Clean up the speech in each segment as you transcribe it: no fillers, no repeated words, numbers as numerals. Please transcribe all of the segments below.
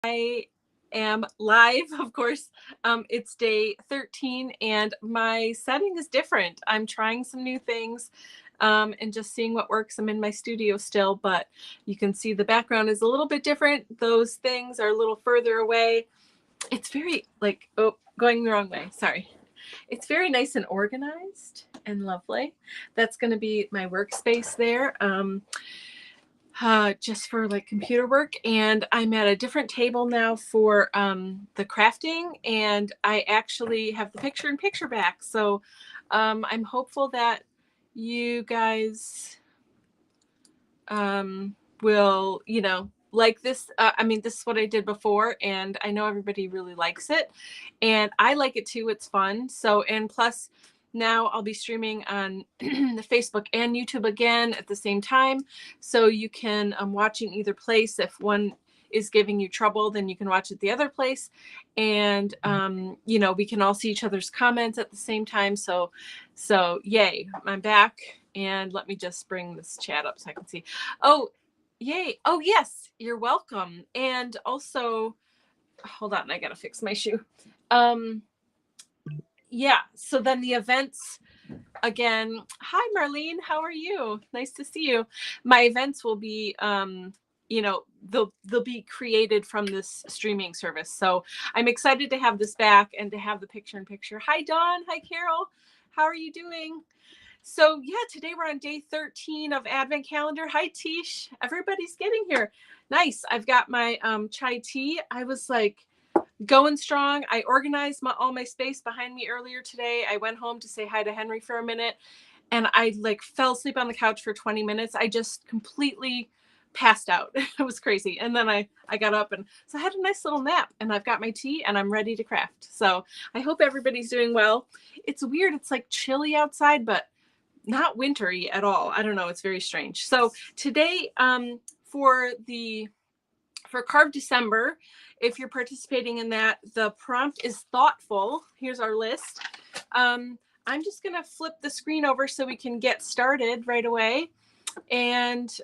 I am live, of course. It's day 13 and my setting is different. I'm trying some new things and just seeing what works. I'm in my studio still, but you can see the background is a little bit different. Those things are a little further away. It's very going the wrong way. Sorry. It's very nice and organized and lovely. That's going to be my workspace there. Just for like computer work, and I'm at a different table now for the crafting, and I actually have the picture-in-picture back. So I'm hopeful that you guys will, like this. This is what I did before, and I know everybody really likes it, and I like it too. It's fun. So, and plus, now I'll be streaming on the Facebook and YouTube again at the same time. So you can watch in either place. If one is giving you trouble, then you can watch at the other place. And, we can all see each other's comments at the same time. So yay, I'm back. And let me just bring this chat up so I can see. Oh, yay. Oh, yes, you're welcome. And also, hold on, I got to fix my shoe. Yeah, so then the events again. Hi, Marlene, how are you? Nice to see you. My events will be, they'll be created from this streaming service. So I'm excited to have this back and to have the picture-in-picture. Hi, Dawn. Hi, Carol. How are you doing? So yeah, today we're on day 13 of Advent Calendar. Hi, Tish. Everybody's getting here. Nice. I've got my chai tea. I was like, going strong. I organized all my space behind me earlier today. I went home to say hi to Henry for a minute, and I fell asleep on the couch for 20 minutes. I just completely passed out. It was crazy. And then I got up, and so I had a nice little nap, and I've got my tea and I'm ready to craft. So I hope everybody's doing well. It's weird. It's like chilly outside, but not wintry at all. I don't know. It's very strange. So today, for Carve December, if you're participating in that, the prompt is thoughtful. Here's our list. I'm just going to flip the screen over so we can get started right away. And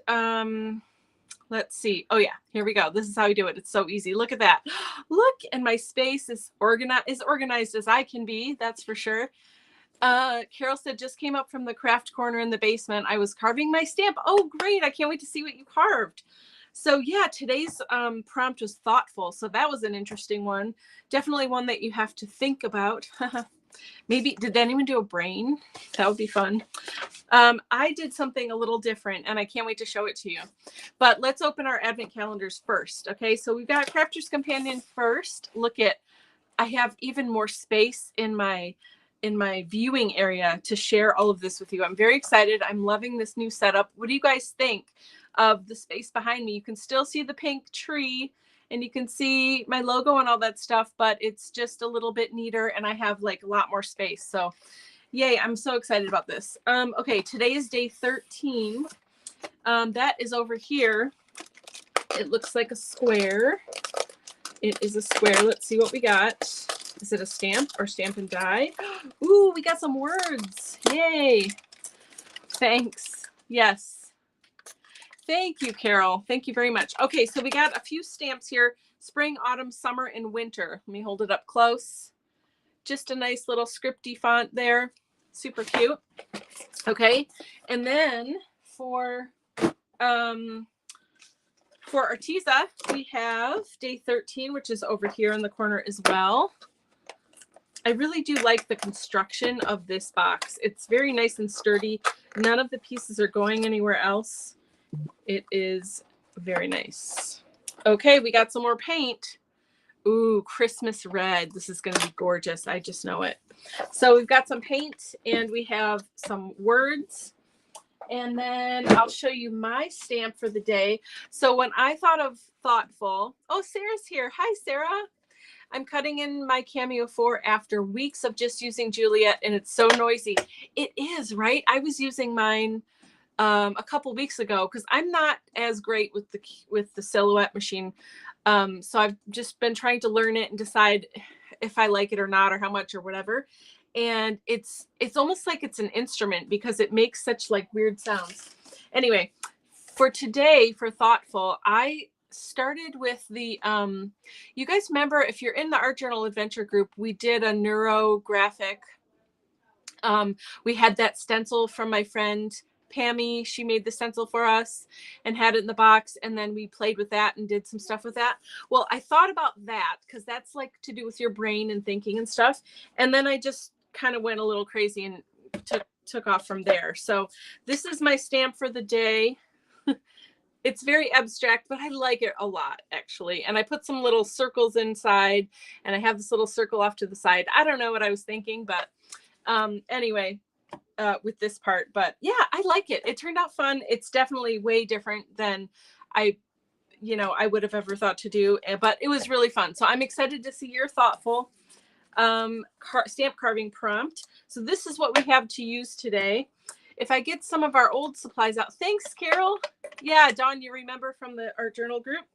let's see. Oh, yeah, here we go. This is how we do it. It's so easy. Look at that. Look, and my space is organized as I can be. That's for sure. Carol said, just came up from the craft corner in the basement. I was carving my stamp. Oh, great. I can't wait to see what you carved. So yeah, today's prompt was thoughtful. So that was an interesting one. Definitely one that you have to think about. Maybe, did anyone do a brain? That would be fun. I did something a little different, and I can't wait to show it to you. But let's open our Advent calendars first. Okay, so we've got Crafter's Companion first. Look at, I have even more space in my viewing area to share all of this with you. I'm very excited. I'm loving this new setup. What do you guys think of the space behind me? You can still see the pink tree, and you can see my logo and all that stuff, but it's just a little bit neater, and I have like a lot more space. So yay, I'm so excited about this. Okay, today is day 13. That is over here. It looks like a square. It is a square. Let's see what we got. Is it a stamp or Stamp and Die? Ooh, we got some words. Yay. Thanks. Yes. Thank you, Carol. Thank you very much. Okay, so we got a few stamps here. Spring, autumn, summer, and winter. Let me hold it up close. Just a nice little scripty font there. Super cute. Okay, and then for Arteza, we have day 13, which is over here in the corner as well. I really do like the construction of this box. It's very nice and sturdy. None of the pieces are going anywhere else. It is very nice. Okay, we got some more paint. Ooh, Christmas red. This is going to be gorgeous. I just know it. So we've got some paint, and we have some words. And then I'll show you my stamp for the day. So when I thought of thoughtful, oh, Sarah's here. Hi, Sarah. I'm cutting in my Cameo 4 after weeks of just using Juliet, and it's so noisy. It is, right? I was using mine a couple weeks ago because I'm not as great with the Silhouette machine. So I've just been trying to learn it and decide if I like it or not, or how much or whatever. And it's almost like it's an instrument because it makes such like weird sounds. Anyway, for today, for thoughtful, I started with the, you guys remember, if you're in the Art Journal Adventure group, we did a neurographic. We had that stencil from my friend Pammy. She made the stencil for us and had it in the box. And then we played with that and did some stuff with that. Well, I thought about that because that's like to do with your brain and thinking and stuff. And then I just kind of went a little crazy and took off from there. So this is my stamp for the day. It's very abstract, but I like it a lot, actually. And I put some little circles inside, and I have this little circle off to the side. I don't know what I was thinking, but anyway, with this part. But yeah, I like it. It turned out fun. It's definitely way different than I would have ever thought to do, but it was really fun. So I'm excited to see your thoughtful stamp carving prompt. So this is what we have to use today. If I get some of our old supplies out. Thanks, Carol. Yeah, Dawn, you remember from the Art Journal group.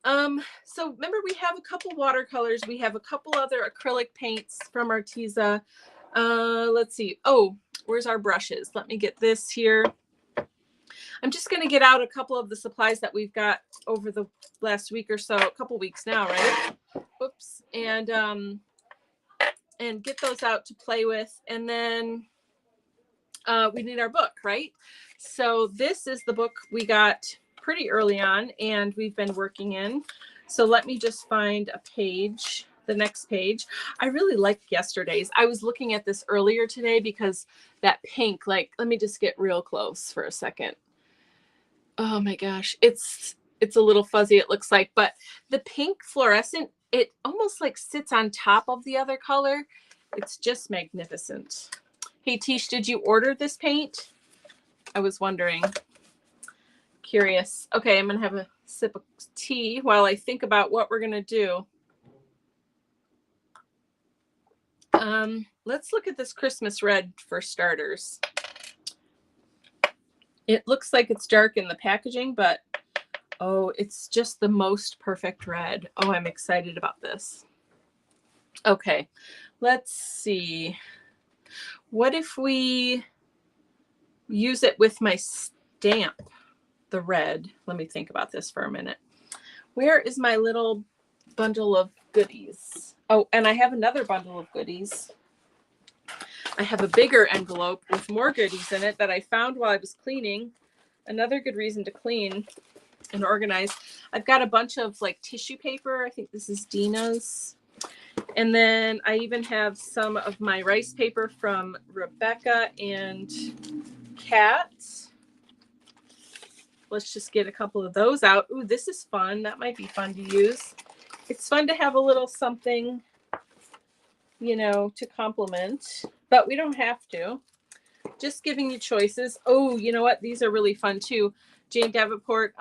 So remember, we have a couple watercolors. We have a couple other acrylic paints from Arteza. Let's see. Oh, where's our brushes? Let me get this here. I'm just going to get out a couple of the supplies that we've got over the last week or so, a couple weeks now, right? Oops. And get those out to play with. And then we need our book, right? So this is the book we got pretty early on and we've been working in. So let me just find a page, the next page. I really liked yesterday's. I was looking at this earlier today because that pink, like, let me just get real close for a second. Oh my gosh, it's a little fuzzy, it looks like, but the pink fluorescent, it almost like sits on top of the other color. It's just magnificent. Hey, Tish, did you order this paint? I was wondering. Curious. Okay, I'm going to have a sip of tea while I think about what we're going to do. Let's look at this Christmas red for starters. It looks like it's dark in the packaging, but oh, it's just the most perfect red. Oh, I'm excited about this. Okay, let's see. What if we use it with my stamp, the red? Let me think about this for a minute. Where is my little bundle of goodies? Oh, and I have another bundle of goodies. I have a bigger envelope with more goodies in it that I found while I was cleaning. Another good reason to clean and organize. I've got a bunch of like tissue paper. I think this is Dina's. And then I even have some of my rice paper from Rebecca and Kat. Let's just get a couple of those out. Ooh, this is fun. That might be fun to use. It's fun to have a little something, you know, to complement, but we don't have to. Just giving you choices. Oh, you know what? These are really fun too. Jane Davenport.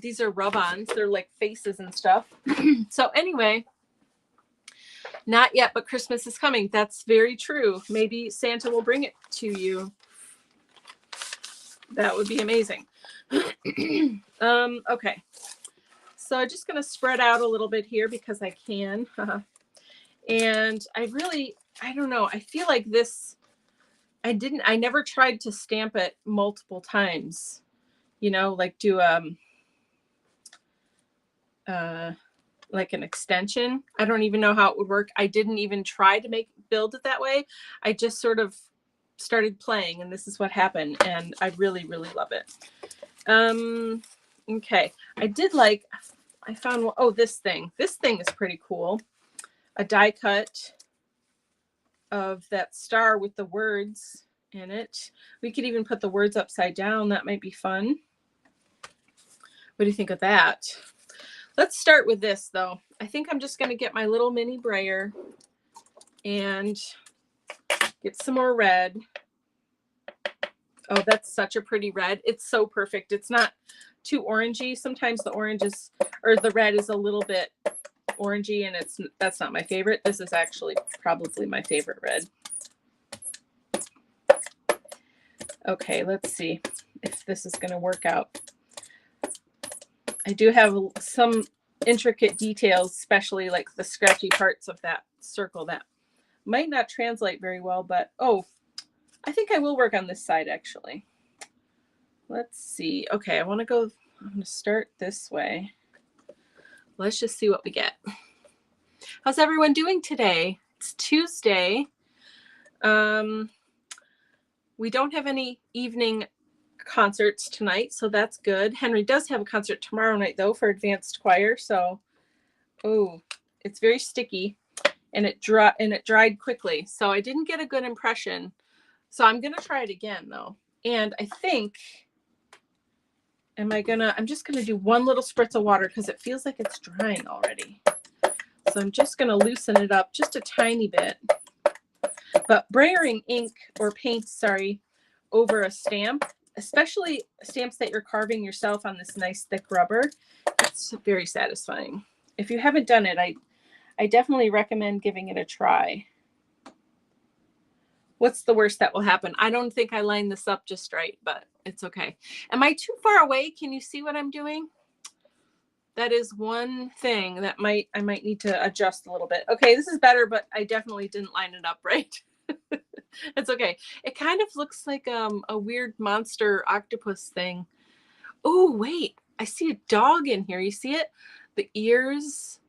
These are rub-ons. They're like faces and stuff. So anyway, not yet, but Christmas is coming. That's very true. Maybe Santa will bring it to you. That would be amazing. Okay. So I'm just going to spread out a little bit here because I can. And I don't know. I feel like this, I never tried to stamp it multiple times, you know, like do like an extension. I don't even know how it would work. I didn't even try to build it that way. I just sort of started playing and this is what happened. And I really, really love it. Okay. I found, oh, this thing is pretty cool. A die cut of that star with the words in it. We could even put the words upside down. That might be fun. What do you think of that? Let's start with this though. I think I'm just going to get my little mini brayer and get some more red. Oh, that's such a pretty red. It's so perfect. It's not too orangey. Sometimes the orange is, or the red is a little bit orangey and that's not my favorite. This is actually probably my favorite red. Okay, let's see if this is going to work out. I do have some intricate details, especially like the scratchy parts of that circle that might not translate very well, but oh, I think I will work on this side actually. Let's see. Okay, I want to go I'm going to start this way. Let's just see what we get. How's everyone doing today? It's Tuesday. We don't have any evening concerts tonight, so that's good. Henry does have a concert tomorrow night, though, for advanced choir. So, oh, it's very sticky, and it dried quickly. So I didn't get a good impression. So I'm gonna try it again, though. And I think, I'm just gonna do one little spritz of water because it feels like it's drying already. So I'm just gonna loosen it up just a tiny bit. But brayering ink or paint, over a stamp, especially stamps that you're carving yourself on this nice thick rubber, it's very satisfying. If you haven't done it, I definitely recommend giving it a try. What's the worst that will happen? I don't think I lined this up just right, but it's okay. Am I too far away? Can you see what I'm doing? That is one thing that I might need to adjust a little bit. Okay, this is better, but I definitely didn't line it up right. It's okay. It kind of looks like a weird monster octopus thing. Oh, wait. I see a dog in here. You see it? The ears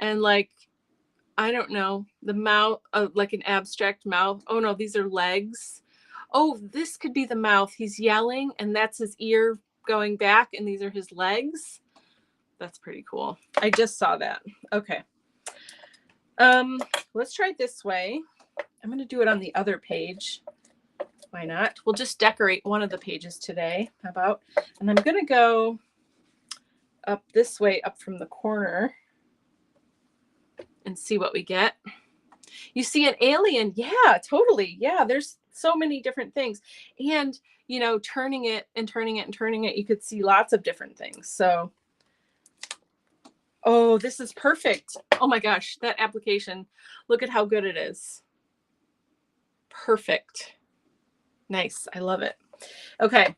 and like, I don't know, the mouth, like an abstract mouth. Oh, no, these are legs. Oh, this could be the mouth. He's yelling, and that's his ear going back, and these are his legs. That's pretty cool. I just saw that. Okay. Let's try it this way. I'm going to do it on the other page. Why not? We'll just decorate one of the pages today. How about? And I'm going to go up this way, up from the corner, and see what we get. You see an alien? Yeah, totally. Yeah, there's so many different things. And, you know, turning it and turning it and turning it, you could see lots of different things. So, oh, this is perfect. Oh my gosh, that application. Look at how good it is. Perfect. Nice. I love it. Okay.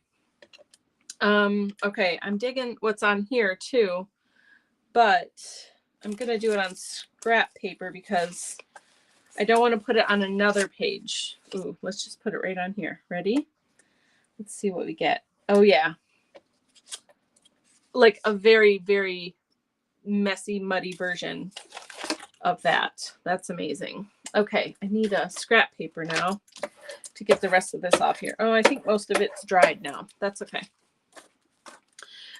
Okay, I'm digging what's on here too, but I'm going to do it on scrap paper because I don't want to put it on another page. Ooh, let's just put it right on here. Ready? Let's see what we get. Oh yeah. Like a very, very messy, muddy version of that. That's amazing. Okay, I need a scrap paper now to get the rest of this off here. Oh, I think most of it's dried now. That's okay.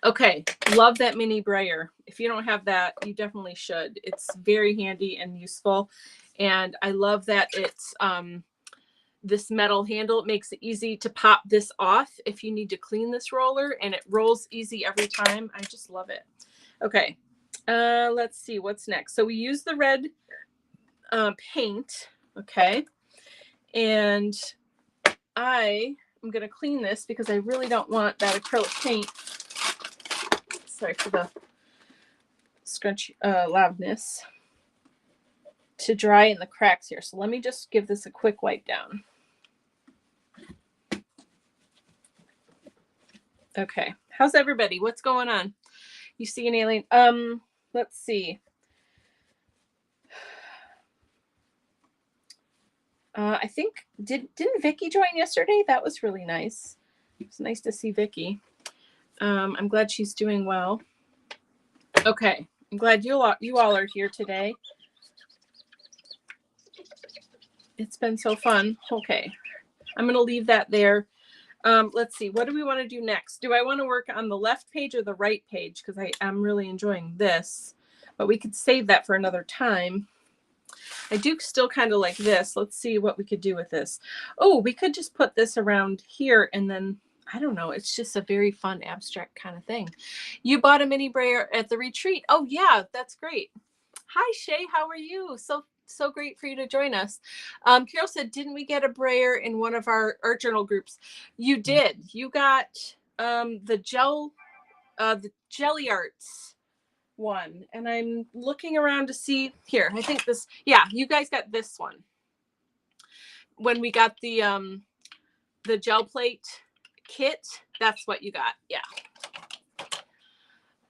Okay, love that mini brayer. If you don't have that, you definitely should. It's very handy and useful. And I love that it's this metal handle. It makes it easy to pop this off if you need to clean this roller, and it rolls easy every time. I just love it. Okay, let's see what's next. So we use the red paint, okay, and I am going to clean this because I really don't want that acrylic paint. Sorry for the scrunch loudness. To dry in the cracks here. So let me just give this a quick wipe down. Okay. How's everybody? What's going on? You see an alien? Let's see. I think didn't Vicky join yesterday? That was really nice. It was nice to see Vicky. I'm glad she's doing well. Okay. I'm glad you all are here today. It's been so fun. Okay. I'm going to leave that there. Let's see. What do we want to do next? Do I want to work on the left page or the right page? Because I'm really enjoying this. But we could save that for another time. I do still kind of like this. Let's see what we could do with this. Oh, we could just put this around here and then, I don't know. It's just a very fun abstract kind of thing. You bought a mini brayer at the retreat. Oh, yeah, that's great. Hi, Shay. How are you? So great for you to join us. Carol said, didn't we get a brayer in one of our art journal groups? You did. You got the Jelly Arts one. And I'm looking around to see here. I think this, yeah, you guys got this one. When we got the gel plate kit, that's what you got. Yeah.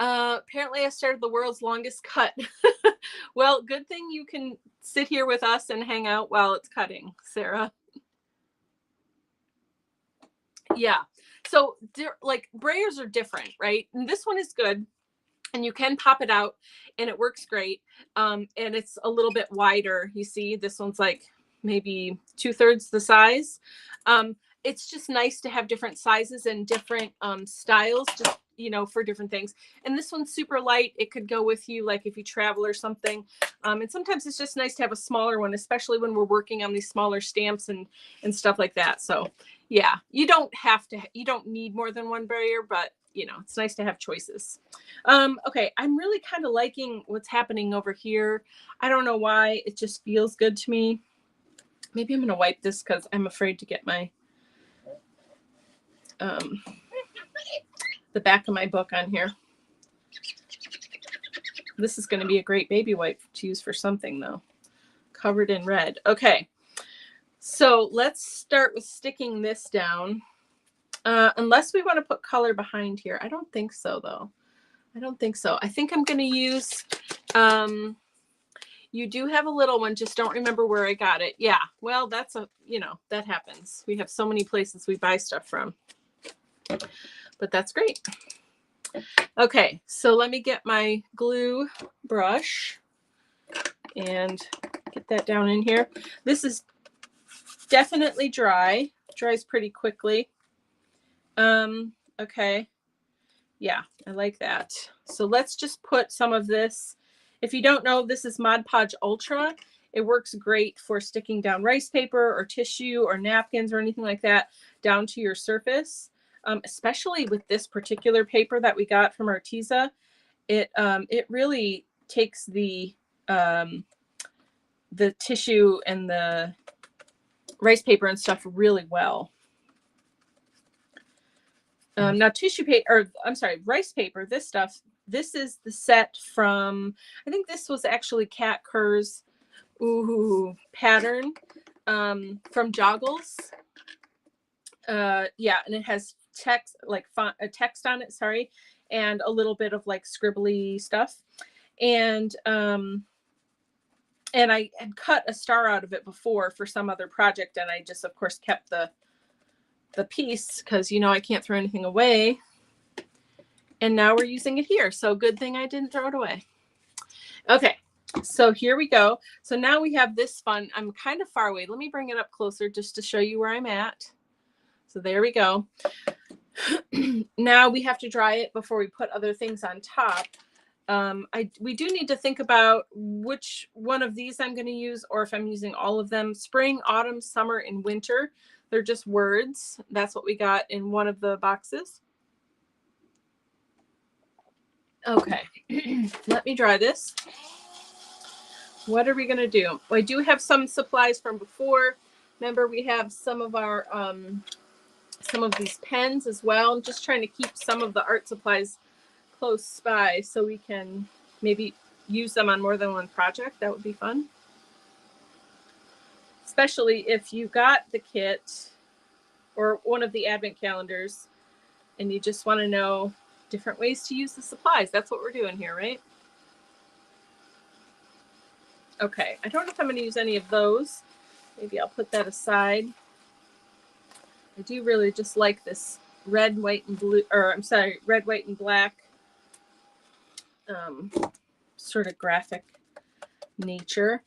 Apparently I started the world's longest cut. Well, good thing you can sit here with us and hang out while it's cutting, Sarah. Yeah. So like Breyers are different, right? And this one is good. And you can pop it out and it works great. And it's a little bit wider. You see, this one's like maybe 2/3 the size. It's just nice to have different sizes and different styles, just, you know, for different things. And this one's super light. It could go with you, like if you travel or something. And sometimes it's just nice to have a smaller one, especially when we're working on these smaller stamps and stuff like that. So yeah, you don't need more than one Breyer, but you know, it's nice to have choices. Okay, I'm really kind of liking what's happening over here. I don't know why, it just feels good to me. Maybe I'm going to wipe this because I'm afraid to get my the back of my book on here. This is going to be a great baby wipe to use for something though. Covered in red. Okay, so let's start with sticking this down. Unless we want to put color behind here. I don't think so though. I don't think so. I think I'm going to use, you do have a little one, just don't remember where I got it. Yeah, well, that's you know, that happens. We have so many places we buy stuff from, but that's great. Okay, so let me get my glue brush and get that down in here. This is definitely dry, dries pretty quickly. Okay. Yeah, I like that. So let's just put some of this. If you don't know, this is Mod Podge Ultra. It works great for sticking down rice paper or tissue or napkins or anything like that down to your surface, especially with this particular paper that we got from Arteza. It really takes the tissue and the rice paper and stuff really well. Now tissue paper, or I'm sorry, rice paper, this stuff, this is the set from, I think this was actually Kat Kerr's pattern from Joggles. Yeah, and it has text, like text on it, sorry, and a little bit of like scribbly stuff. And I had cut a star out of it before for some other project, and I just, of course, kept the piece because, you know, I can't throw anything away. And now we're using it here. So good thing I didn't throw it away. Okay, so here we go. So now we have this fun. I'm kind of far away. Let me bring it up closer just to show you where I'm at. So there we go. Now we have to dry it before we put other things on top. We do need to think about which one of these I'm going to use, or if I'm using all of them. Spring, autumn, summer, and winter. They're just words. That's what we got in one of the boxes. Okay, let me dry this. What are we going to do? I do have some supplies from before. Remember, we have some of our some of these pens as well. I'm just trying to keep some of the art supplies close by so we can maybe use them on more than one project. That would be fun. Especially if you got the kit or one of the advent calendars and you just want to know different ways to use the supplies. That's what we're doing here, right? Okay, I don't know if I'm going to use any of those. Maybe I'll put that aside. I do really just like this red, white, and blue, or I'm sorry, red, white, and black sort of graphic nature.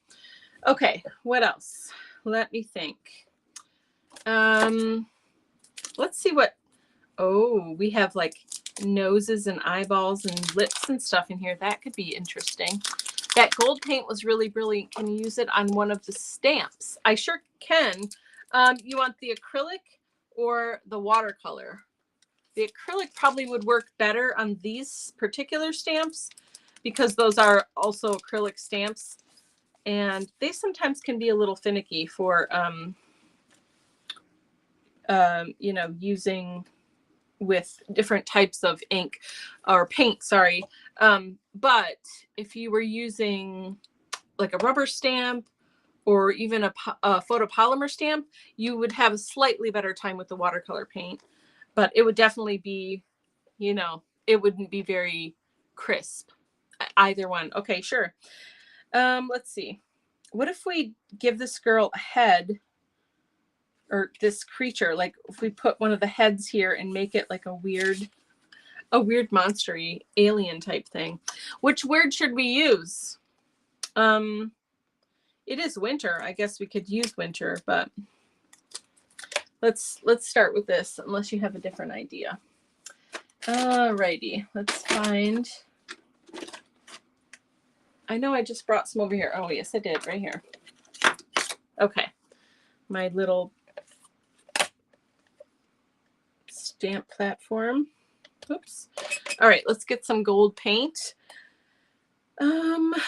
Okay, what else? Let me think. Let's see what, oh, we have like noses and eyeballs and lips and stuff in here. That could be interesting. That gold paint was really brilliant. Can you use it on one of the stamps? I sure can. You want the acrylic or the watercolor? The acrylic probably would work better on these particular stamps because those are also acrylic stamps. And they sometimes can be a little finicky for, you know, using with different types of ink or paint, sorry. But if you were using like a rubber stamp or even a photopolymer stamp, you would have a slightly better time with the watercolor paint. But it would definitely be, you know, it wouldn't be very crisp, either one. Okay, sure. Let's see. What if we give this girl a head or this creature, like if we put one of the heads here and make it like a weird monster-y alien type thing. Which word should we use? It is winter. I guess we could use winter, but let's start with this unless you have a different idea. Alrighty, let's find. I know I just brought some over here. Oh yes, I did, right here. Okay, my little stamp platform. Oops. All right, let's get some gold paint. The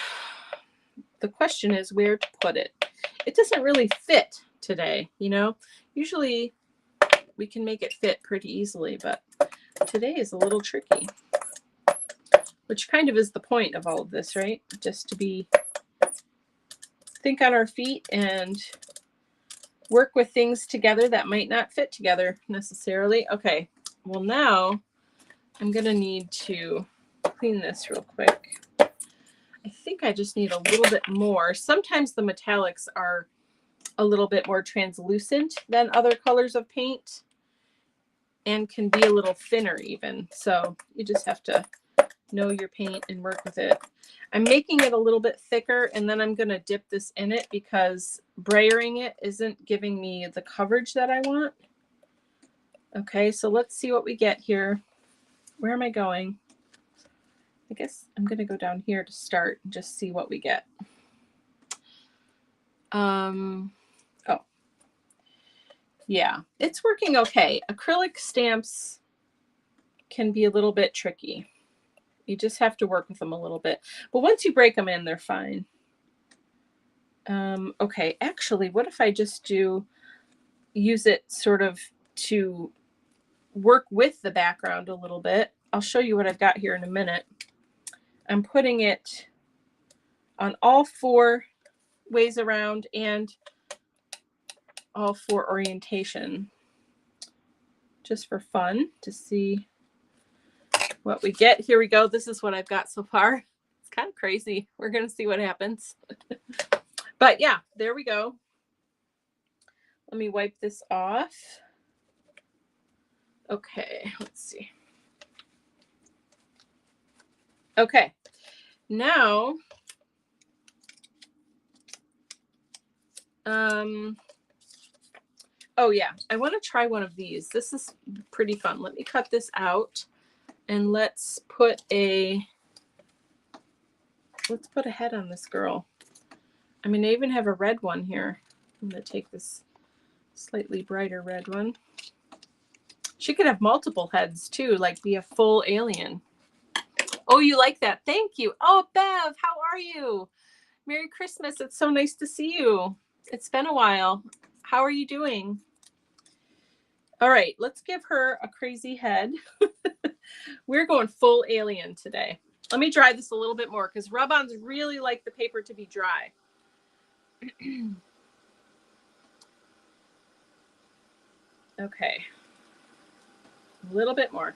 question is where to put it. It doesn't really fit today, you know. Usually we can make it fit pretty easily, but today is a little tricky. Which kind of is the point of all of this, right? Just to think on our feet and work with things together that might not fit together necessarily. Okay, well now I'm gonna need to clean this real quick. I think I just need a little bit more. Sometimes the metallics are a little bit more translucent than other colors of paint and can be a little thinner even. So you just have to know your paint and work with it. I'm making it a little bit thicker, and then I'm going to dip this in it because brayering it isn't giving me the coverage that I want. Okay, so let's see what we get here. Where am I going? I guess I'm going to go down here to start and just see what we get. Oh, yeah, it's working okay. Acrylic stamps can be a little bit tricky. You just have to work with them a little bit. But once you break them in, they're fine. Okay, actually, what if I just use it sort of to work with the background a little bit? I'll show you what I've got here in a minute. I'm putting it on all 4 ways around and all 4 orientation, just for fun to see what we get. Here we go. This is what I've got so far. It's kind of crazy. We're going to see what happens. But yeah, there we go. Let me wipe this off. Okay, let's see. Okay, now, oh yeah, I want to try one of these. This is pretty fun. Let me cut this out. And let's put a head on this girl. I mean, I even have a red one here. I'm going to take this slightly brighter red one. She could have multiple heads too, like be a full alien. Oh, you like that? Thank you. Oh, Bev, how are you? Merry Christmas. It's so nice to see you. It's been a while. How are you doing? All right, let's give her a crazy head. We're going full alien today. Let me dry this a little bit more because rub-ons really like the paper to be dry. Okay. A little bit more.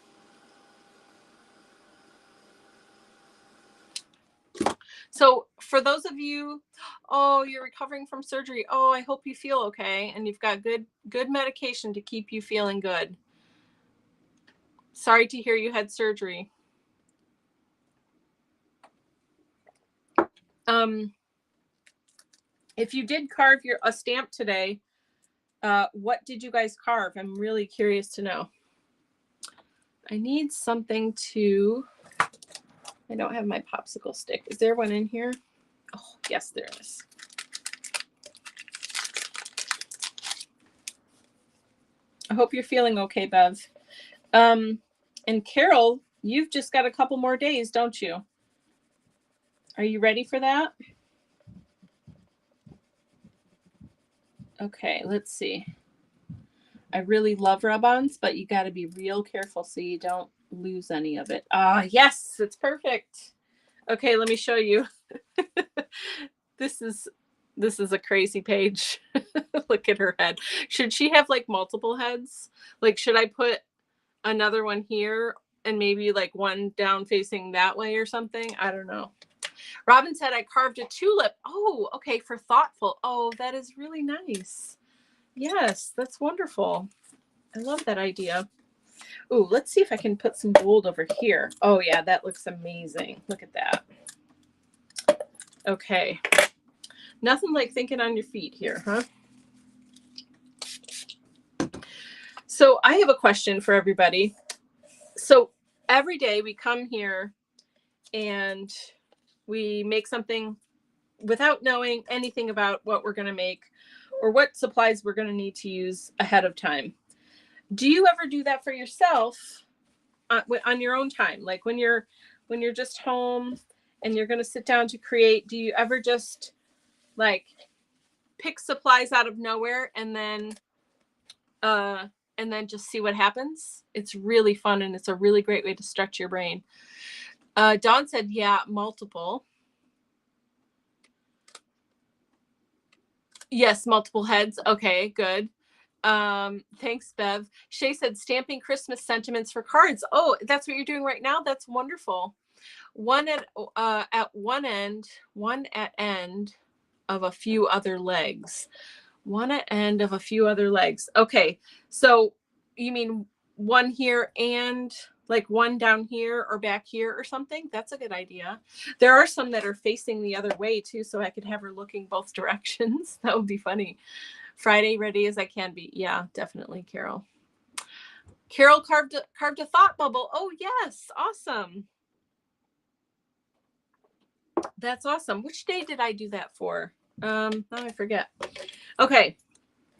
So for those of you, oh, you're recovering from surgery. Oh, I hope you feel okay. And you've got good medication to keep you feeling good. Sorry to hear you had surgery. If you did carve a stamp today, what did you guys carve? I'm really curious to know. I need something to, I don't have my popsicle stick. Is there one in here? Oh, yes, there is. I hope you're feeling okay, Bev. And Carol, you've just got a couple more days, don't you? Are you ready for that? Okay, let's see. I really love rub-ons, but you got to be real careful so you don't lose any of it. Ah, yes, it's perfect. Okay, let me show you. This is a crazy page. Look at her head. Should she have like multiple heads? Like, should I put another one here and maybe like one down facing that way or something? I don't know. Robin said I carved a tulip. Oh, okay, for thoughtful. Oh, that is really nice. Yes, that's wonderful. I love that idea. Ooh, let's see if I can put some gold over here. Oh yeah, that looks amazing. Look at that. Okay. Nothing like thinking on your feet here, huh? So I have a question for everybody. So every day we come here and we make something without knowing anything about what we're going to make or what supplies we're going to need to use ahead of time. Do you ever do that for yourself on your own time? Like when you're just home and you're going to sit down to create, do you ever just like pick supplies out of nowhere and then just see what happens? It's really fun and it's a really great way to stretch your brain. Dawn said, yeah, multiple. Yes, multiple heads. Okay, good. Thanks, Bev. Shay said stamping Christmas sentiments for cards. Oh, that's what you're doing right now? That's wonderful. One at one end, one at end of a few other legs. One at end of a few other legs. Okay, so you mean one here and like one down here or back here or something? That's a good idea. There are some that are facing the other way too, so I could have her looking both directions. That would be funny. Friday, ready as I can be. Yeah, definitely, Carol. Carol carved a thought bubble. Oh yes, awesome. That's awesome. Which day did I do that for? Now I forget. Okay,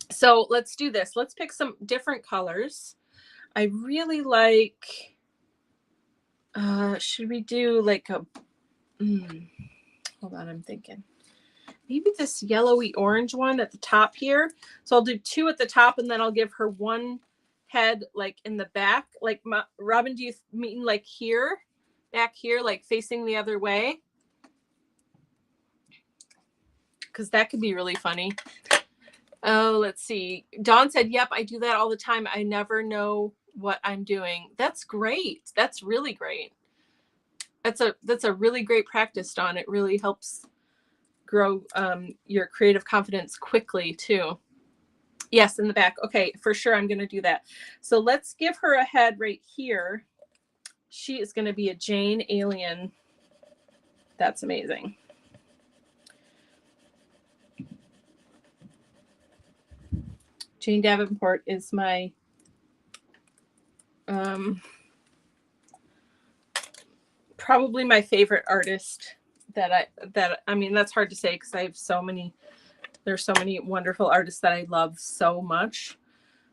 so let's do this. Let's pick some different colors. I really like, should we do like a, hold on, I'm thinking. Maybe this yellowy orange one at the top here. So I'll do two at the top and then I'll give her one head like in the back. Like, Robin, do you mean like here, back here, like facing the other way? Because that could be really funny. Oh, let's see. Dawn said, yep, I do that all the time. I never know what I'm doing. That's great. That's really great. That's a really great practice, Dawn. It really helps grow your creative confidence quickly too. Yes, in the back. Okay, for sure I'm going to do that. So let's give her a head right here. She is going to be a Jane alien. That's amazing. Jane Davenport is my probably my favorite artist that I mean, that's hard to say because I have so many, there's so many wonderful artists that I love so much,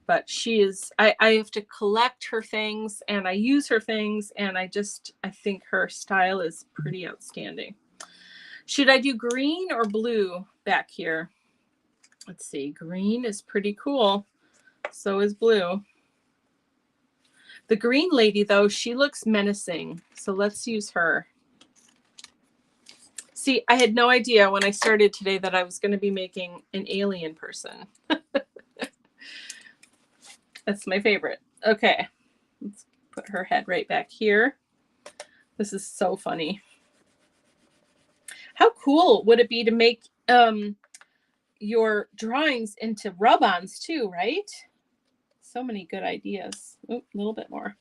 but she is, I have to collect her things and I use her things and I think her style is pretty outstanding. Should I do green or blue back here? Let's see, green is pretty cool. So is blue. The green lady though, she looks menacing. So let's use her. See, I had no idea when I started today that I was going to be making an alien person. That's my favorite. Okay, let's put her head right back here. This is so funny. How cool would it be to make your drawings into rub-ons too, right? So many good ideas. Oh, a little bit more.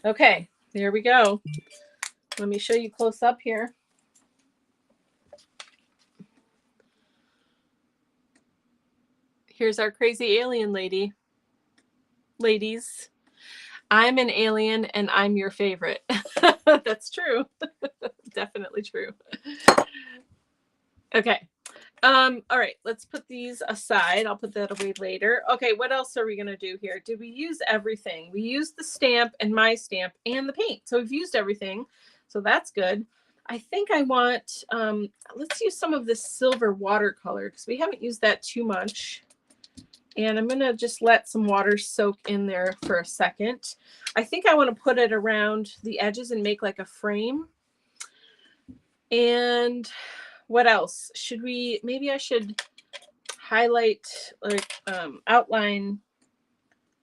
Okay, there we go. Let me show you close up here. Here's our crazy alien lady. Ladies, I'm an alien and I'm your favorite. That's true. Definitely true. Okay. All right, let's put these aside. I'll put that away later. Okay, what else are we going to do here? Did we use everything? We used the stamp and my stamp and the paint. So we've used everything. So that's good. I think I want, let's use some of this silver watercolor because we haven't used that too much. And I'm going to just let some water soak in there for a second. I think I want to put it around the edges and make like a frame. And what else? Should we, maybe I should highlight, like outline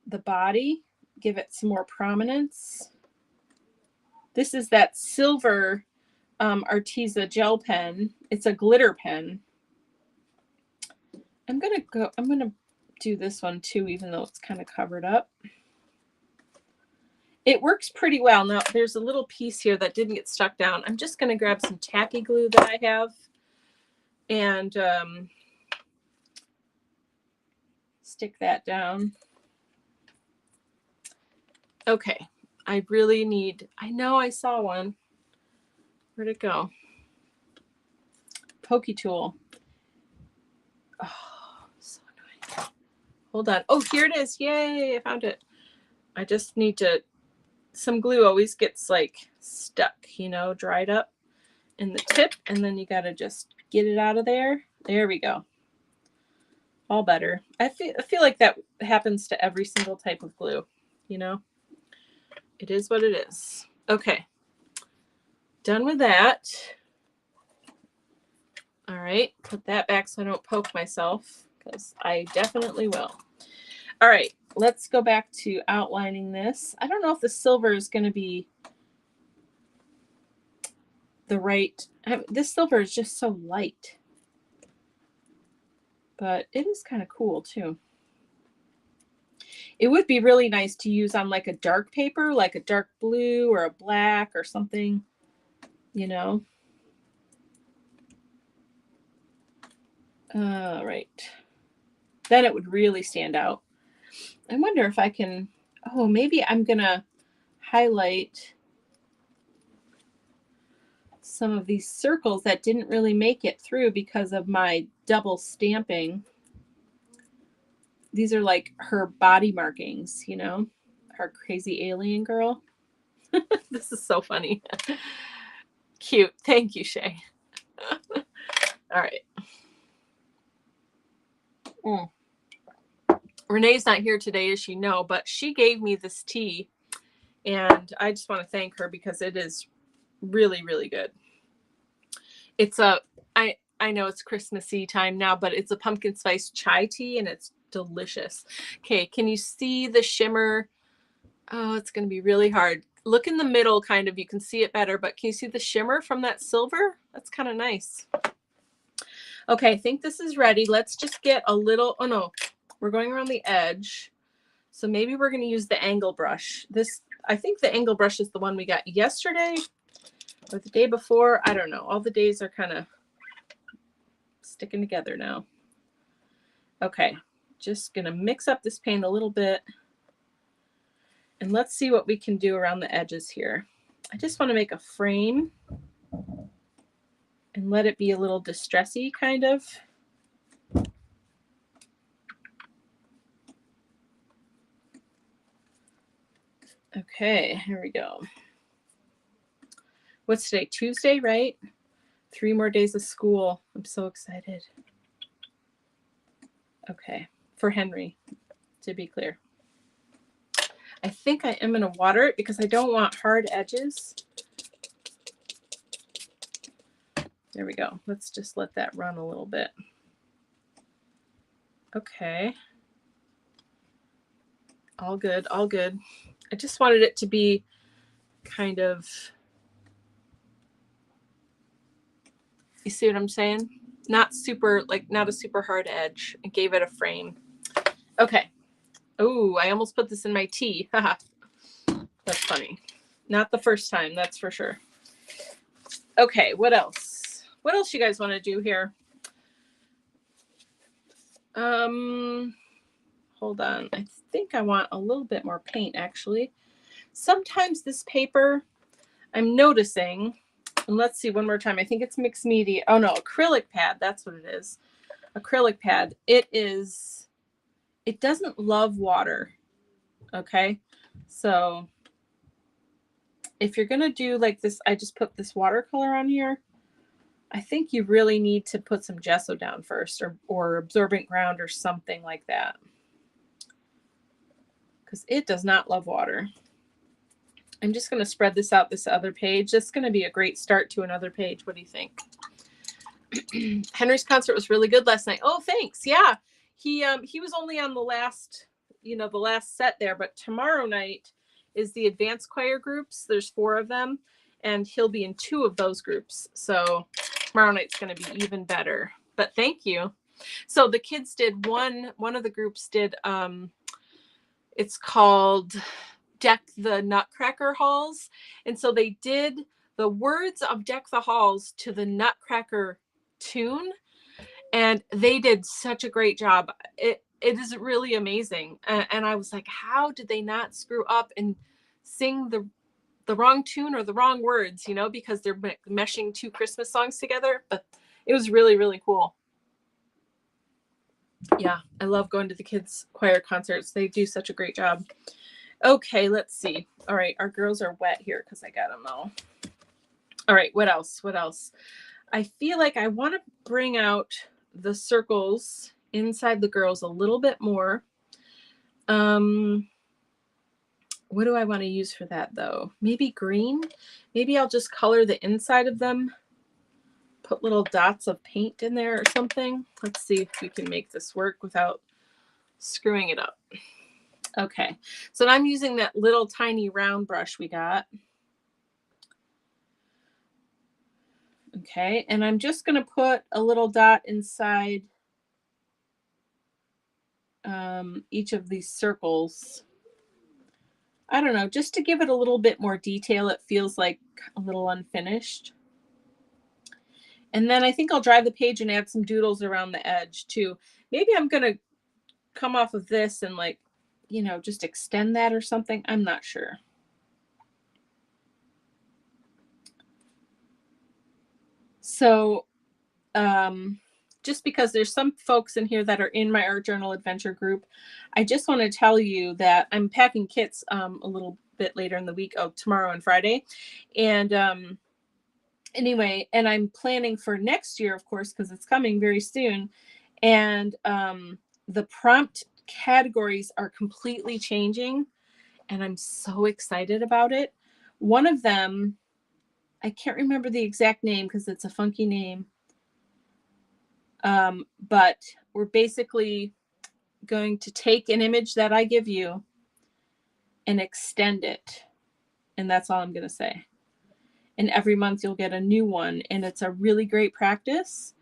the body, give it some more prominence. This is that silver Arteza gel pen. It's a glitter pen. I'm gonna do this one too, even though it's kind of covered up. It works pretty well. Now there's a little piece here that didn't get stuck down. I'm just gonna grab some tacky glue that I have and stick that down. Okay, I really need, I know I saw one. Where'd it go? Pokey tool. Oh, so annoying. Hold on. Oh, here it is. Yay, I found it. I just need to, some glue always gets like stuck, you know, dried up in the tip, and then you got to just get it out of there. There we go. All better. I feel like that happens to every single type of glue, you know. It is what it is. Okay. Done with that. All right, put that back so I don't poke myself, because I definitely will. All right, let's go back to outlining this. I don't know if the silver is going to be the right, this silver is just so light, but it is kind of cool too. It would be really nice to use on like a dark paper, like a dark blue or a black or something, you know. All right. Then it would really stand out. I wonder if I can, oh, maybe I'm going to highlight some of these circles that didn't really make it through because of my double stamping. These are like her body markings, you know, her crazy alien girl. This is so funny. Cute. Thank you, Shay. All right. Renee's not here today, as you know, but she gave me this tea, and I just want to thank her because it is really, really good. It's a, I know it's Christmassy time now, but it's a pumpkin spice chai tea, and it's delicious. Okay, can you see the shimmer? Oh, it's going to be really hard. Look in the middle, kind of. You can see it better, but can you see the shimmer from that silver? That's kind of nice. Okay, I think this is ready. Let's just get a little, oh no, we're going around the edge. So maybe we're going to use the angle brush. This, I think the angle brush is the one we got yesterday or the day before. I don't know. All the days are kind of sticking together now. Okay, just going to mix up this paint a little bit. And let's see what we can do around the edges here. I just want to make a frame and let it be a little distressy, kind of. Okay, here we go. What's today? Tuesday, right? 3 more days of school. I'm so excited. Okay, for Henry, to be clear. I think I am going to water it because I don't want hard edges. There we go. Let's just let that run a little bit. Okay. All good, all good. I just wanted it to be kind of, you see what I'm saying? Not super, like not a super hard edge. I gave it a frame. Okay. Oh, I almost put this in my tea. Haha. That's funny. Not the first time, that's for sure. Okay, what else? What else you guys want to do here? Hold on. I think I want a little bit more paint, actually. Sometimes this paper, I'm noticing, and let's see one more time. I think it's mixed media. Oh no, acrylic pad. That's what it is. Acrylic pad. It doesn't love water. Okay. So if you're going to do like this, I just put this watercolor on here. I think you really need to put some gesso down first, or absorbent ground or something like that, because it does not love water. I'm just going to spread this out this other page. That's going to be a great start to another page. What do you think? Henry's concert was really good last night. Oh, thanks. Yeah. He was only on the last, the last set there, but tomorrow night is the advanced choir groups. There's 4 of them, and he'll be in 2 of those groups. So tomorrow night's going to be even better. But thank you. So the kids did one of the groups did, it's called Deck the Nutcracker Halls. And so they did the words of Deck the Halls to the Nutcracker tune. And they did such a great job. It is really amazing. And I was like, how did they not screw up and sing the wrong tune or the wrong words, you know, because they're meshing 2 Christmas songs together. But it was really, really cool. Yeah, I love going to the kids' choir concerts. They do such a great job. Okay, let's see. All right, our girls are wet here because I got them all. All right, what else? What else? I feel like I want to bring out the circles inside the girls a little bit more. What do I want to use for that though? Maybe green. Maybe I'll just color the inside of them. Put little dots of paint in there or something. Let's see if we can make this work without screwing it up. Okay, so I'm using that little tiny round brush we got. Okay, and I'm just going to put a little dot inside each of these circles. I don't know, just to give it a little bit more detail. It feels like a little unfinished. And then I think I'll dry the page and add some doodles around the edge too. Maybe I'm going to come off of this and, like, you know, just extend that or something. I'm not sure. So just because there's some folks in here that are in my Art Journal Adventure group, I just want to tell you that I'm packing kits a little bit later in the week, tomorrow and Friday. And anyway, and I'm planning for next year, of course, because it's coming very soon. And the prompt categories are completely changing, and I'm so excited about it. One of them, I can't remember the exact name because it's a funky name. But we're basically going to take an image that I give you and extend it. And that's all I'm going to say. And every month you'll get a new one. And it's a really great practice.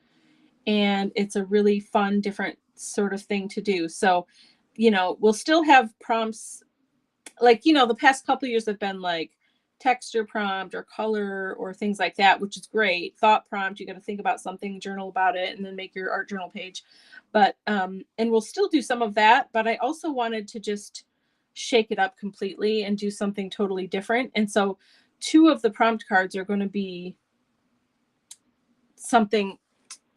And it's a really fun, different sort of thing to do. So, you know, we'll still have prompts. Like, you know, the past couple of years have been like texture prompt or color or things like that, which is great. Thought prompt, you got to think about something, journal about it, and then make your art journal page. But and we'll still do some of that, but I also wanted to just shake it up completely and do something totally different. And so 2 of the prompt cards are going to be something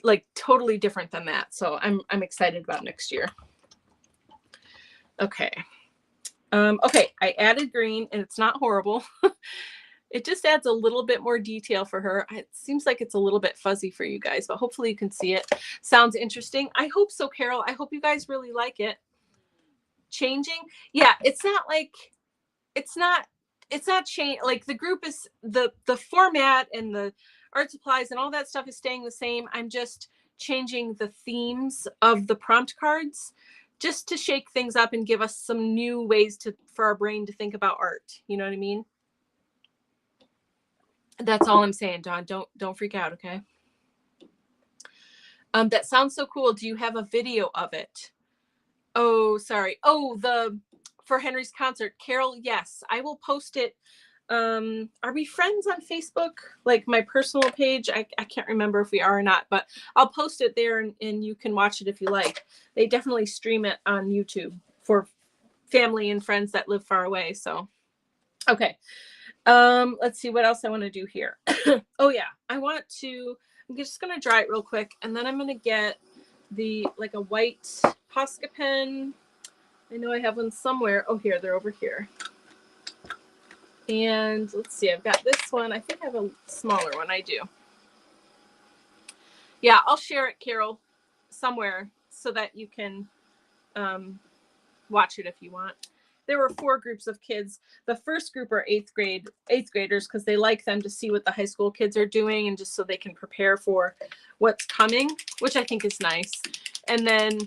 like totally different than that. So I'm excited about next year. Okay. Okay, I added green and it's not horrible. It just adds a little bit more detail for her. It seems like it's a little bit fuzzy for you guys, but hopefully you can see it. Sounds interesting. I hope so, Carol. I hope you guys really like it. Changing? Yeah, it's not like, it's not change. Like the group is, the format and the art supplies and all that stuff is staying the same. I'm just changing the themes of the prompt cards, just to shake things up and give us some new ways for our brain to think about art. You know what I mean? That's all I'm saying, Dawn. Don't freak out, okay? That sounds so cool. Do you have a video of it? Oh, sorry. Oh, for Henry's concert. Carol, yes. I will post it. Are we friends on Facebook? Like my personal page? I can't remember if we are or not, but I'll post it there and you can watch it if you like. They definitely stream it on YouTube for family and friends that live far away. So, okay. Let's see what else I want to do here. Oh yeah, I'm just going to dry it real quick. And then I'm going to get like a white Posca pen. I know I have one somewhere. Oh, here, they're over here. And let's see, I've got this one. I think I have a smaller one. I do. Yeah, I'll share it, Carol, somewhere so that you can watch it if you want. There were 4 groups of kids. The first group are 8th graders because they like them to see what the high school kids are doing and just so they can prepare for what's coming, which I think is nice. And then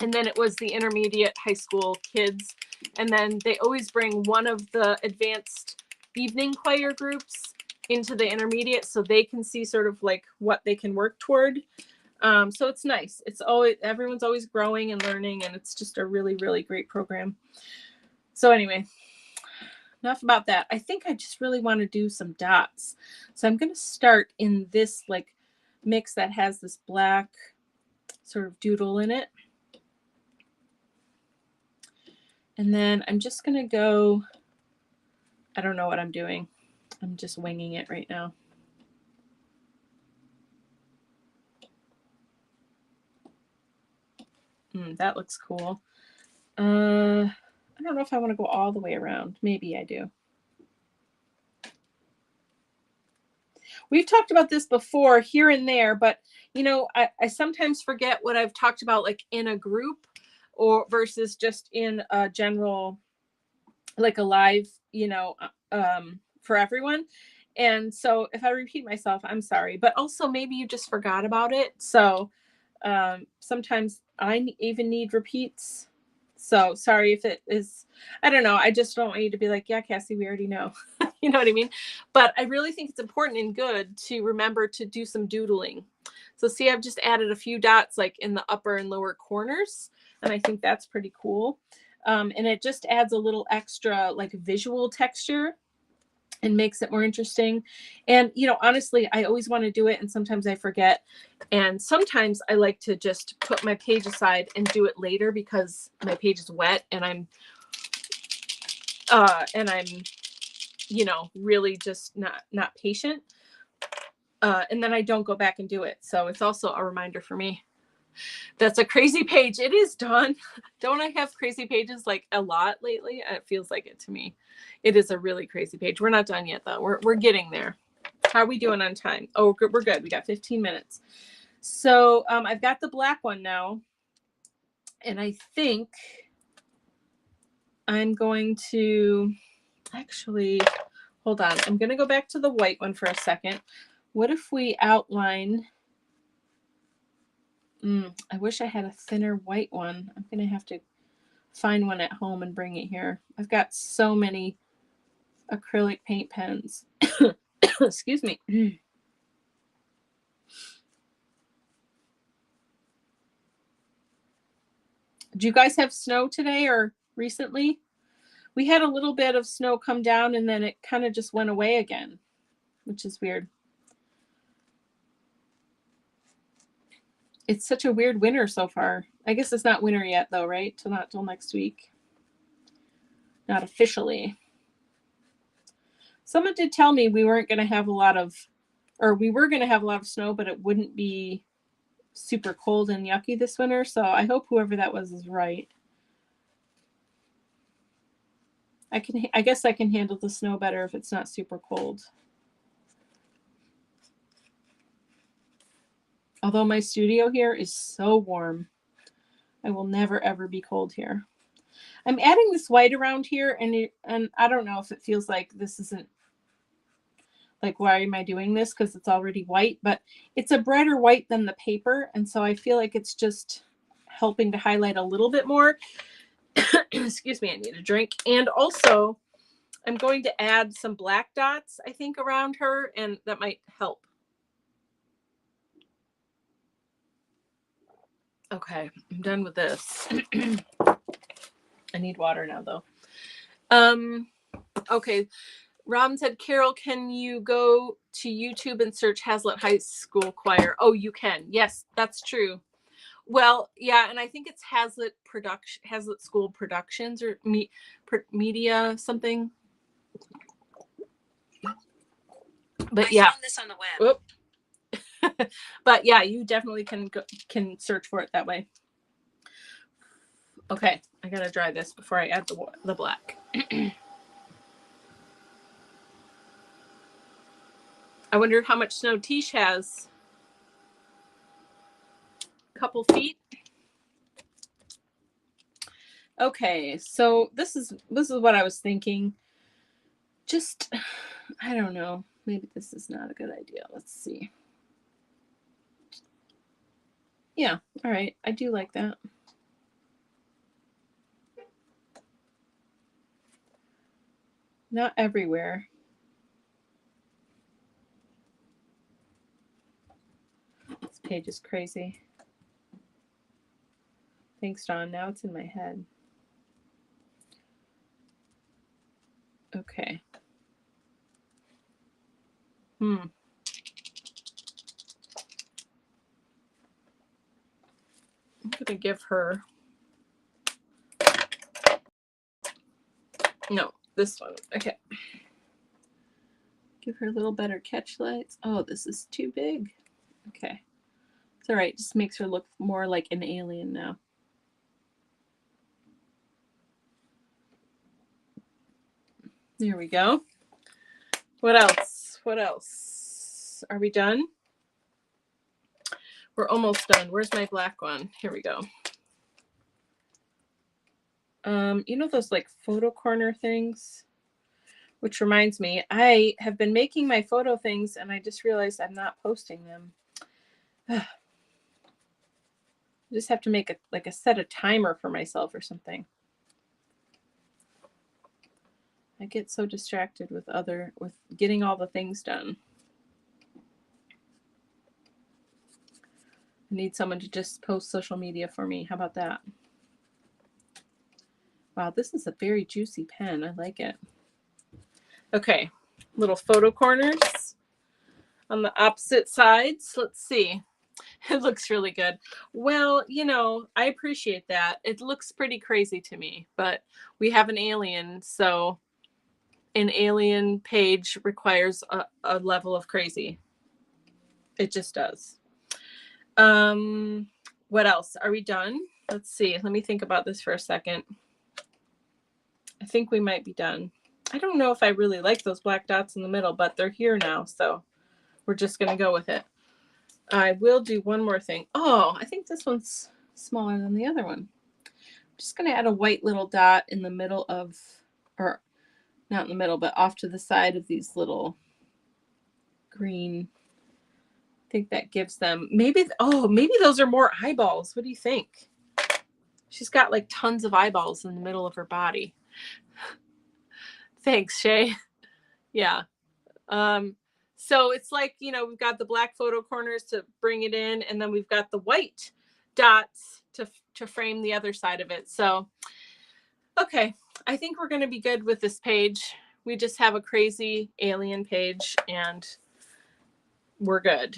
and then it was the intermediate high school kids. And then they always bring one of the advanced evening choir groups into the intermediate so they can see sort of like what they can work toward. So it's nice. It's always, everyone's always growing and learning, and it's just a really, really great program. So anyway, enough about that. I think I just really want to do some dots. So I'm going to start in this like mix that has this black sort of doodle in it. And then I'm just going to go, I don't know what I'm doing. I'm just winging it right now. That looks cool. I don't know if I want to go all the way around. Maybe I do. We've talked about this before here and there, but you know, I sometimes forget what I've talked about like in a group or versus just in a general, like a live, you know, for everyone. And so if I repeat myself, I'm sorry, but also maybe you just forgot about it. So sometimes I even need repeats. So sorry if it is, I don't know. I just don't want you to be like, yeah, Cassie, we already know. You know what I mean? But I really think it's important and good to remember to do some doodling. So see, I've just added a few dots like in the upper and lower corners. And I think that's pretty cool. And it just adds a little extra like visual texture and makes it more interesting. And, you know, honestly, I always want to do it. And sometimes I forget. And sometimes I like to just put my page aside and do it later because my page is wet and I'm, you know, really just not patient. And then I don't go back and do it. So it's also a reminder for me. That's a crazy page. It is, Dawn. Don't I have crazy pages like a lot lately? It feels like it to me. It is a really crazy page. We're not done yet, though. We're getting there. How are we doing on time? Oh, we're good. We got 15 minutes. So I've got the black one now. And I think I'm going to actually, hold on. I'm going to go back to the white one for a second. What if we outline... I wish I had a thinner white one. I'm going to have to find one at home and bring it here. I've got so many acrylic paint pens. Excuse me. Do you guys have snow today or recently? We had a little bit of snow come down and then it kind of just went away again, which is weird. It's such a weird winter so far. I guess it's not winter yet though, right? Not till next week. Not officially. Someone did tell me we weren't going to have a lot of, or we were going to have a lot of snow, but it wouldn't be super cold and yucky this winter. So I hope whoever that was is right. I guess I can handle the snow better if it's not super cold. Although my studio here is so warm. I will never, ever be cold here. I'm adding this white around here, and I don't know if it feels like this isn't, like, why am I doing this? Because it's already white, but it's a brighter white than the paper. And so I feel like it's just helping to highlight a little bit more. Excuse me, I need a drink. And also, I'm going to add some black dots, I think, around her, and that might help. Okay, I'm done with this. I need water now, though. Okay. Robin said, Carol, can you go to YouTube and search Hazlitt High School Choir? Oh, you can. Yes, that's true. Well, yeah, and I think it's Hazlitt School Productions or media something. But yeah, I found this on the web. But yeah, you definitely can search for it that way. Okay, I gotta dry this before I add the black. I wonder how much snow Tish has. A couple feet. Okay, so this is what I was thinking. Just, I don't know. Maybe this is not a good idea. Let's see. Yeah, all right. I do like that. Not everywhere. page is crazy. Thanks, Dawn. Now it's in my head. Okay. I'm gonna give her, no, this one. Okay. Give her a little better catch lights. Oh, this is too big. Okay. It's all right. Just makes her look more like an alien now. There we go. What else? What else? Are we done? We're almost done. Where's my black one? Here we go. You know those like photo corner things? Which reminds me, I have been making my photo things and I just realized I'm not posting them. I just have to make set a timer for myself or something. I get so distracted with getting all the things done. I need someone to just post social media for me. How about that? Wow, this is a very juicy pen. I like it. Okay, little photo corners on the opposite sides. Let's see. It looks really good. Well, you know, I appreciate that. It looks pretty crazy to me, but we have an alien, so an alien page requires a level of crazy. It just does. What else? Are we done? Let's see. Let me think about this for a second. I think we might be done. I don't know if I really like those black dots in the middle, but they're here now, so we're just going to go with it. I will do one more thing. Oh, I think this one's smaller than the other one. I'm just going to add a white little dot in the middle of, or not in the middle, but off to the side of these little green. I think that gives them, maybe those are more eyeballs. What do you think? She's got like tons of eyeballs in the middle of her body. Thanks, Shay. Yeah. So it's like, you know, we've got the black photo corners to bring it in, and then we've got the white dots to frame the other side of it. So, okay, I think we're going to be good with this page. We just have a crazy alien page, and we're good.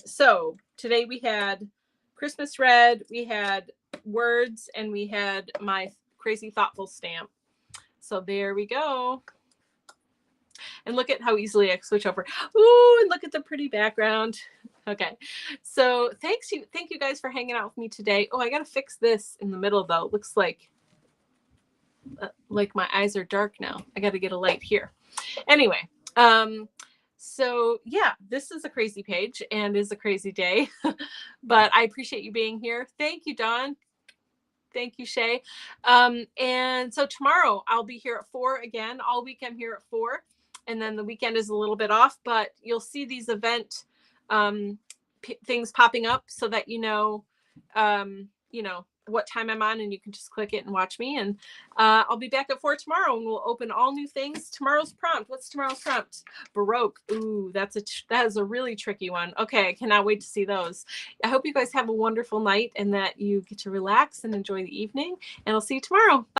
So today we had Christmas red, we had words, and we had my crazy thoughtful stamp. So there we go. And look at how easily I switch over. Ooh, and look at the pretty background. Okay. So thank you guys for hanging out with me today. Oh, I got to fix this in the middle though. It looks like my eyes are dark now. I got to get a light here. Anyway, so yeah, this is a crazy page and is a crazy day, but I appreciate you being here. Thank you, Dawn. Thank you, Shay. And so tomorrow I'll be here at 4 again. All week I'm here at 4. And then the weekend is a little bit off, but you'll see these event things popping up so that you know what time I'm on, and you can just click it and watch me. And I'll be back at 4 tomorrow, and we'll open all new things. Tomorrow's prompt. What's tomorrow's prompt? Baroque. Ooh, that is a really tricky one. Okay, I cannot wait to see those. I hope you guys have a wonderful night and that you get to relax and enjoy the evening. And I'll see you tomorrow. Bye.